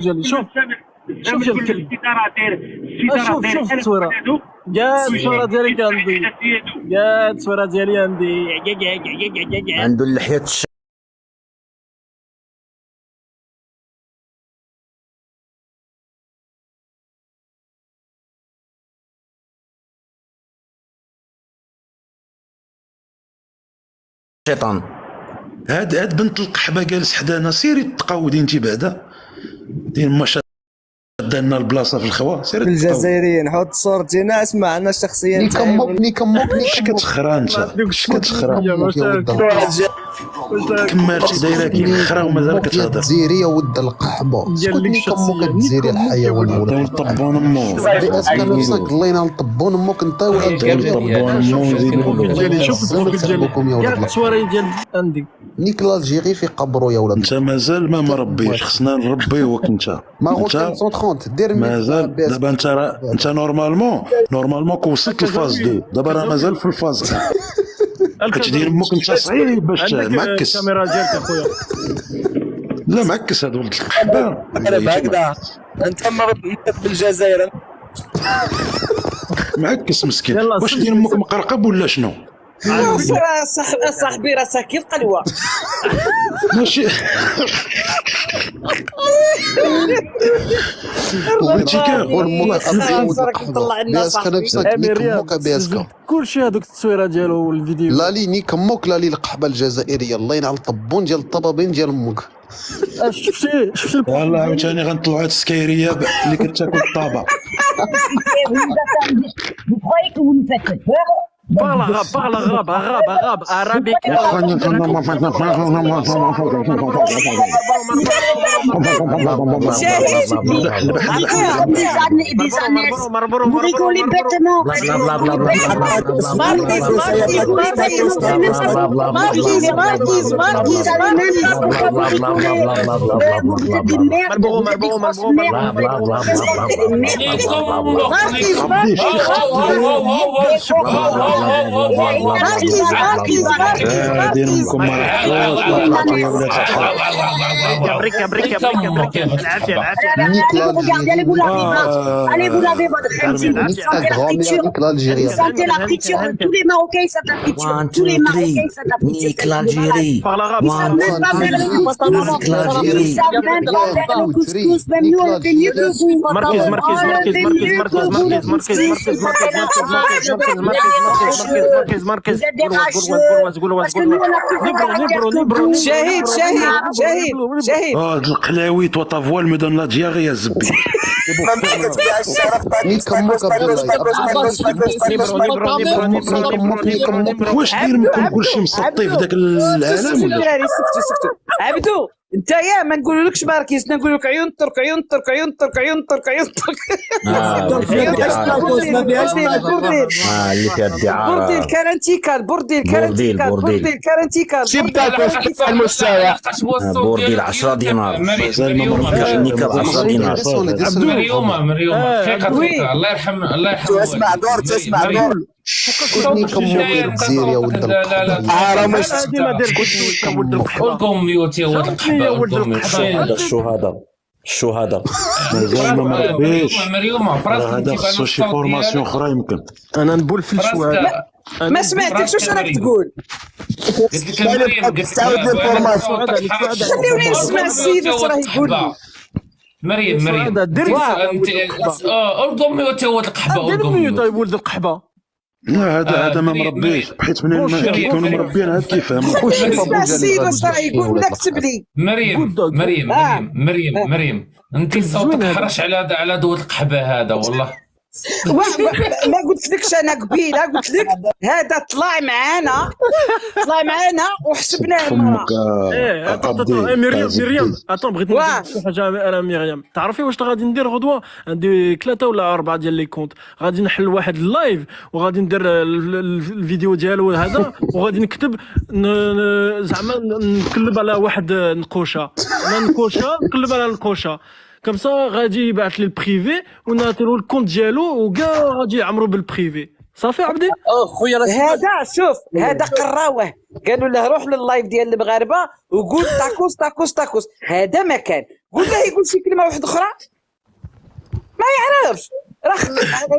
ديالي شوف شوف ديال الكلب شوف التصويره كاع التصويره ديالي عندي كاع التصويره ديالي عندي عنده اللحيه الشيطان. هاد بنت القحبه جالس حدانا، سيري تقودي انت بعدا دير ما شاد لنا البلاصه في الخوا، سيري الجزائريين حط صورتنا اسمع عنا الشخصيه نيكمك اش كتخرا انت اش كتخرا كملتي دايره كي الخرا ومازال كتهضر الجزائريه ود القحبه اسكت نيكمك الجزائري الحيوان ولا طبون امو اسك نفسك الله ينال طبون امك انت ولا طبون امو ديالي شوف البروفيل ديالي كاع التصويره ديال عندي نيك الجيري في قبرو يا ولاد انت مازال ما مربيش، خصنا نربيوك انت ما غوت 130 دير مازال دابا انت نورمالمون كوصلت الفاز 2 دابا راه مازال في الفاز كتدير امك انت صعيب باش معكس الكاميرا ديالك اخويا لا معكس هاد ولد القحبه هكذا انت مربيك بالجزائر معكس مسكين. واش دير امك مقرقب ولا شنو؟ صاحبي راه ساكن قلوه ماشي بغيتي طلع لنا صاحبي كلشي هذوك التصويره ديالو والفيديو لا لي نيك امك لا لي القحبه الجزائريه الله ينعل الطبون ديال الطبابين ديال امك. شفتي والله عاوتاني غنطلعوا هاد السكايريه اللي كتاكل الطابه. Parle arabe, arabique. Vous rigolez bêtement. ديركم Allez, vous lavez votre crème. Vous sentez la friture. Tous les Marocains sentent la friture. Tous les Marocains sentent la friture. نيك الجيري Ils savent même pas faire le couscous. Ils savent même pas faire le couscous. Même nous, on fait mieux que vous. Vous êtes des rageux. Parce que nous, on a plus de caractère que vous. شهيد هاد القلاويت وطافوا المدن لا دياغي يا زبي نيك امك واش داير ممكن كلشي مسطي في ذاك العالم ولا سكتوا عبدو انت يا ما نقولولكش ماركيز نقول لك عيون ترك عيون ترك عيون ترك عيون ترك عيون ترك اللي فيها الدعاره بورديل كارانتيكال بورديل كارانتيكال المستوى بورديل 10 دينار مازال ما مربيش نيك 10 دينار مريومه دقيقه الله يرحم تسمع دور نيك امك الجزائر يا ولد قولكم ميوت يا ولد القحبه الشهداء مازال ما مربيش مريومه فراسك هذا خصو شي فورماسيون اخرى يمكن انا نبول في الشوارع ما سمعتكش واش راك تقول قلت لك مريم قلت خليوني نسمع السيد واش راه يقول لي مريم ارضم ميوت يا ولد القحبه دير طيب ولد القحبه هذا ما مربيش حيت منين ما كيكونوا مربيين هاد كيفهموا اسمع السيد واش راه يقول لك كتب لي مريم انت صوتك حرش على دول القحبه هذا والله ما قلتلكش انا قبيله قلت لك هذا طلع معانا وحسبناه المراه مريم بغيت نقول شي حاجه. انا مريم تعرفي واش غادي ندير غدوه؟ عندي 3 ولا 4 ديال لي كونت، غادي نحل واحد اللايف وغادي ندير الفيديو ديالو هذا وغادي نكتب زعما نقلب على واحد نقوشه نقلب على النقوشه كمسا غادي يبعث لي البريفي ونعطيلو الكونت ديالو وكاع غادي يعمرو بالبريفي. صافي عبدي خويا هذا شوف هذا قراوه قالوا له روح لللايف ديال المغاربه وقول تاكوس هذا ما كان ولا يقول شي كلمه واحده اخرى ما يعرفش. راه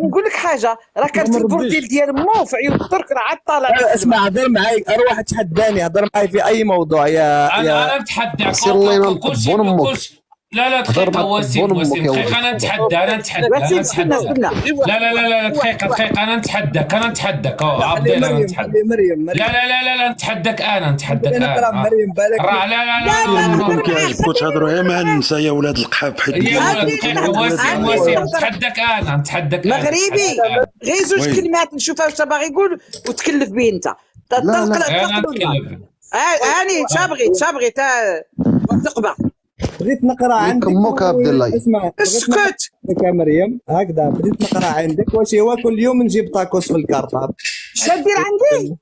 نقول لك حاجه، راه كانت البورديل ديال مو في عيون الترك راه عاد طالع. اسمع هضر معاي، اروح تحداني هضر معاي في اي موضوع يا انا نتحداك سير الله ينال كلشي طبون امك. كلشي. لا دقيقة وسيم دقيقة أنا نتحدى لا دقيقة أنا نتحداك عبدي أنا نتحدى. مريم لا نتحداك أنا نقرا مريم بالك. ما كيعجبكم تهضروا غير مع النساء يا ولاد القحاب حيت وسيم نتحداك مغربي غير زوج كلمات نشوفها واش باغي يقول وتكلف به انت. أنا نتكلم. هاني تبغي تقبع. بغيت نقرا عندك يكمك عبد الله. اسمع اسكت يا مريم هكذا بديت نقرا عندك واش هو كل يوم نجيب طاكوس في الكارطاب. شدير عندي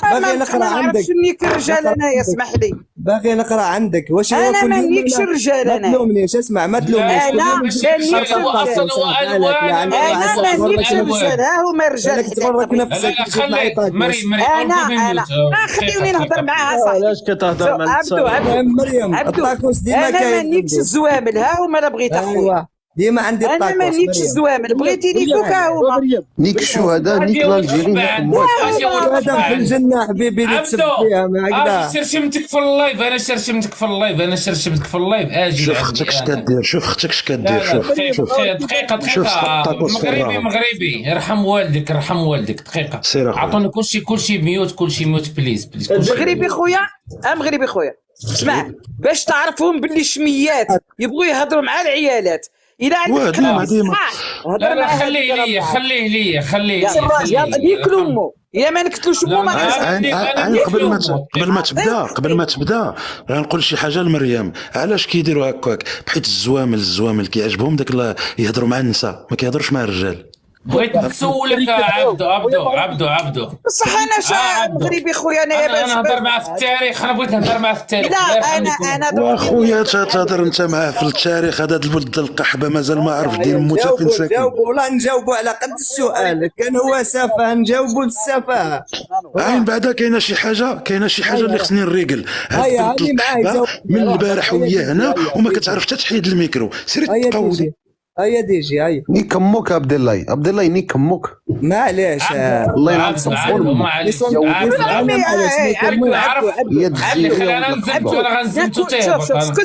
باغي نقرا عندك. نيك رجال انايا اسمح لي. باغي نقرا عندك واش هو انا كل ما يوم. نيكش الرجال ما انا. تلومنيش اسمع ما تلومنيش. انا ما نيكش الرجال. ها هما الرجال. تبرك نفسك. خلي مريم انا خليوني نهضر معاها صاحبي. علاش كتهضر مع عبدو مريم الطاكوس ديما كاين. انا ما نيكش الزوامل. ها هما لا بغيت اخويا. ديما عندي الطاكوس. انا ما نيكش الزوامل. بغيتي نيكوك ها هما. نيك الشهداء نيك الجيري نيك امك. هذا في الجنه حبيبي اللي تسب فيها ما هكذا. شرشمتك في اللايف انا شرشمتك في اللايف اجي. شوف اختك اش كدير دقيقة مغربي ارحم والدك دقيقة. عطوني كلشي ميوت بليز. مغربي خويا مغربي خويا اسمع باش تعرفهم باللي شميات يبغوا يهضروا مع العيالات. الى عندك كلام لا خليه ياكلوا امه يا ما نكتلوش امه ما قبل ما تبدا غنقول شي حاجه لمريم. علاش كيديروا هكاك بحيث الزوامل كيعجبهم داك يهضروا مع النساء ما كيهضروش مع الرجال. بغيت نسولك عبدو بصح انا مغربي خويا انا نهضر معاه في التاريخ. لا انا واخويا تهضر انت معاه في التاريخ. هذا الولد القحبه مازال ما عرف دين موتا فين ساكن. ولا نجاوبوا على قد السؤال. كان هو سفه نجاوبوا بالسفه. عين بعدا كاينه شي حاجه اللي خصني نريقل. هذا من البارح وياه هنا وما كتعرف حتى تحيد الميكرو. سيري تقودي هيا ديجي هيا نيك امك عبد الله نيك امك. معليش الله ينعم صبور معليش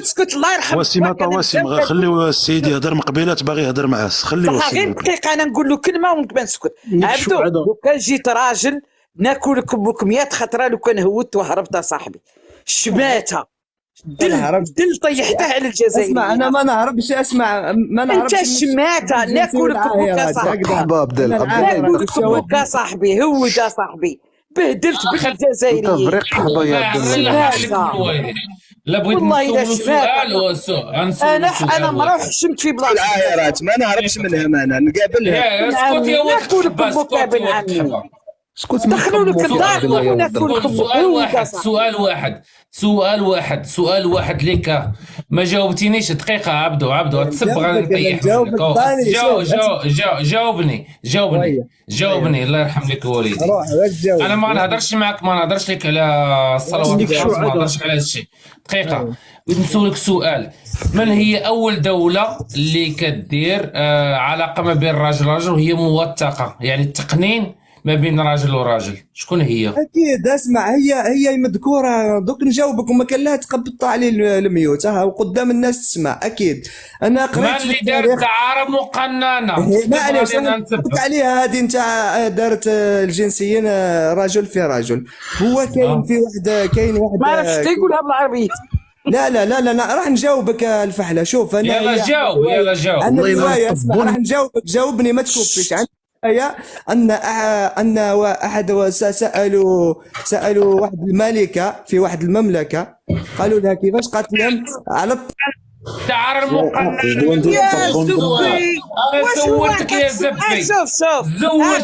اسكت الله يرحمك. واسيم غنخليو السيد يهضر مقبيلات باغي يهضر معاه. خليه غير دقيقه انا نقول له كلمه ونبقى نسكت. عبدو لو كان جيت راجل ناكلك بك 100 خطره. لو كان هودت وهربت صاحبي شماته دل طيحته على الجزائر. اسمع انا ما نهربش. ما نهربش. انت شماته ناكلك بك صاحبي. عبد الله صاحبي هو جا صاحبي بهدلت بالجزائريين. انت فريق حبا يا عبد الله. لا بغيت نسول انا ما نروح شمت في بلاصه العايرات ما نهربش منهم. انا نقابلها. اسكت يا ولد اسكت دخلوا لك الدار وناكل. سؤال واحد ليك ما جاوبتينيش. دقيقة عبدو تسب غنطيح. جاوبني الله يرحم لك والدي. انا ما نهضرش معك ما نهضرش لك على الصلوات ما نهضرش على هذا الشيء. دقيقة بغيت نسولك سؤال. من هي أول دولة اللي كدير علاقة ما بين راجل وهي موثقة يعني التقنين ما بين راجل وراجل؟ شكون هي؟ اكيد اسمع هي مذكوره. دوك نجاوبك وما كان لها تقبط علي الميوت وقدام الناس تسمع. اكيد انا قريت اللي دار تعارض مقننه. معليش نثبت عليها هذه نتاع دارت الجنسيين رجل في رجل. هو كاين واحد ما عرفتش تقولها بالعربيه. لا راح نجاوبك الفحله. شوف انا يلا جاوب انا روايه. اسمع راح نجاوبك. جاوبني ما تكوبيش. أن أحد سألوا واحد الملكة في واحد المملكة قالوا لها كيفاش قتلهم على تعار المقنن. يا زبي انا سولتك يا زبي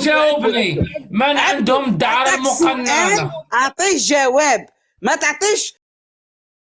جاوبني. من عندهم الدعارة المقننة؟ اعطيه جواب ما تعطيش